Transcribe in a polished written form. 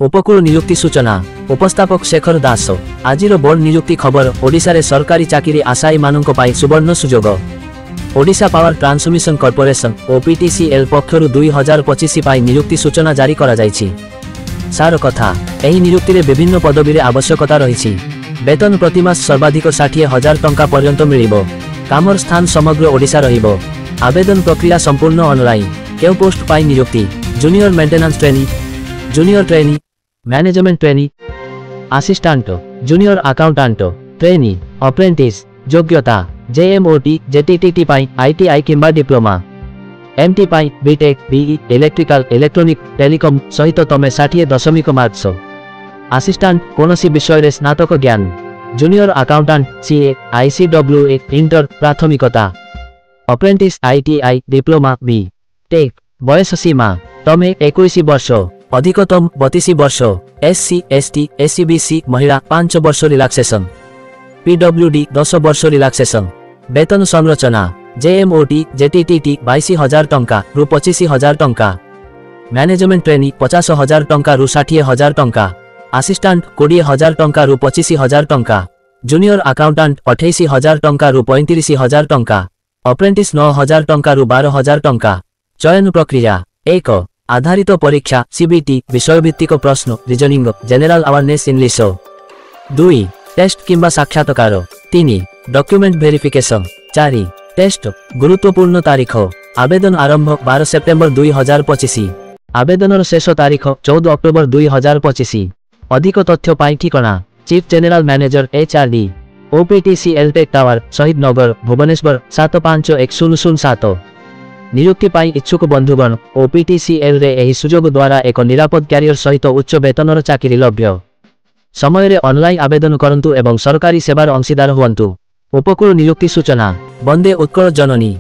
उपकूल नियुक्ति सूचना उपस्थापक शेखर दास। आज बोर्ड नियुक्ति खबर ओडिशा रे सरकारी चाकरी आशायी मानक सुवर्ण सुजोग। ओडिशा पावर ट्रांसमिशन कॉर्पोरेशन ओपीटीसीएल पक्षरु 2025 पाई नियुक्ति सूचना जारी करा जायछि। सार कथा एही नियुक्ति रे विभिन्न पदवी रे आवश्यकता रहिछि। वेतन प्रतिमास सर्वाधिक 60,000 टंका पर्यंत मिलिबो। कामर स्थान समग्र ओडिशा रहिबो। आवेदन प्रक्रिया संपूर्ण ऑनलाइन। केउ पोस्ट पाई नियुक्ति junior maintenance trainee, junior trainee, management trainee, assistant, junior accountant, trainee, apprentice. योग्यता जेएमओटी जेटीटीटी पाई आईटीआई किंबा डिप्लोमा। एमटी पाई BTech BE electrical electronic telecom सहित तमे 60 मार्क्स। असिस्टेंट कोनोसी विषय रे स्नातक ज्ञान। Junior accountant CA ICWA inter प्राथमिकता। Apprentice ITI diploma BTech. बयस सीमा तमे 21 वर्ष, अधिकतम 32 वर्ष। एससी एसटी एससीबीसी महिला 5 वर्ष रिलैक्सेशन। पीडब्ल्यूडी 10 वर्ष रिलैक्सेशन। वेतन संरचना जेएमओटी जेटीटीटी 22,000 टंका रु 25,000 टंका। मैनेजमेंट ट्रेनी 50,000 टंका रु 60,000 टंका। असिस्टेंट 20,000 टंका रु 25,000 टंका। जूनियर अकाउंटेंट 28,000 टंका रु 35,000 टंका। अप्रेंटिस 9,000 टंका रु 12,000 टंका। चयन प्रक्रिया 1 आधारित परीक्षा सीबीटी विषयभित्तिक प्रश्न reasoning general awareness English. 2 test किंबा साक्षात्कार। 3 डॉक्यूमेंट वेरिफिकेशन। 4 टेस्ट। गुरुत्वपूर्ण तारीख आवेदन आरंभ 12 सेप्टेम्बर 2025। आवेदन शेष तारीख 14 अक्टोबर 2025। अधिक तथ्य पाई ठिकाना chief general manager HRD OPTCL tech tower Shahid Nagar Bhubaneswar 751007। नियुक्ति पाई इच्छुक बंधुगण ओपीटीसीएल रे एही सुजोग द्वारा एक निरापद कैरियर सहित उच्च वेतनर चाकरी लभ्य। समय रे ऑनलाइन आवेदन करंतु एवं सरकारी सेवार अंशीदार हुअन्तु। उपकूल नियुक्ति सूचना वंदे उत्कल जननी।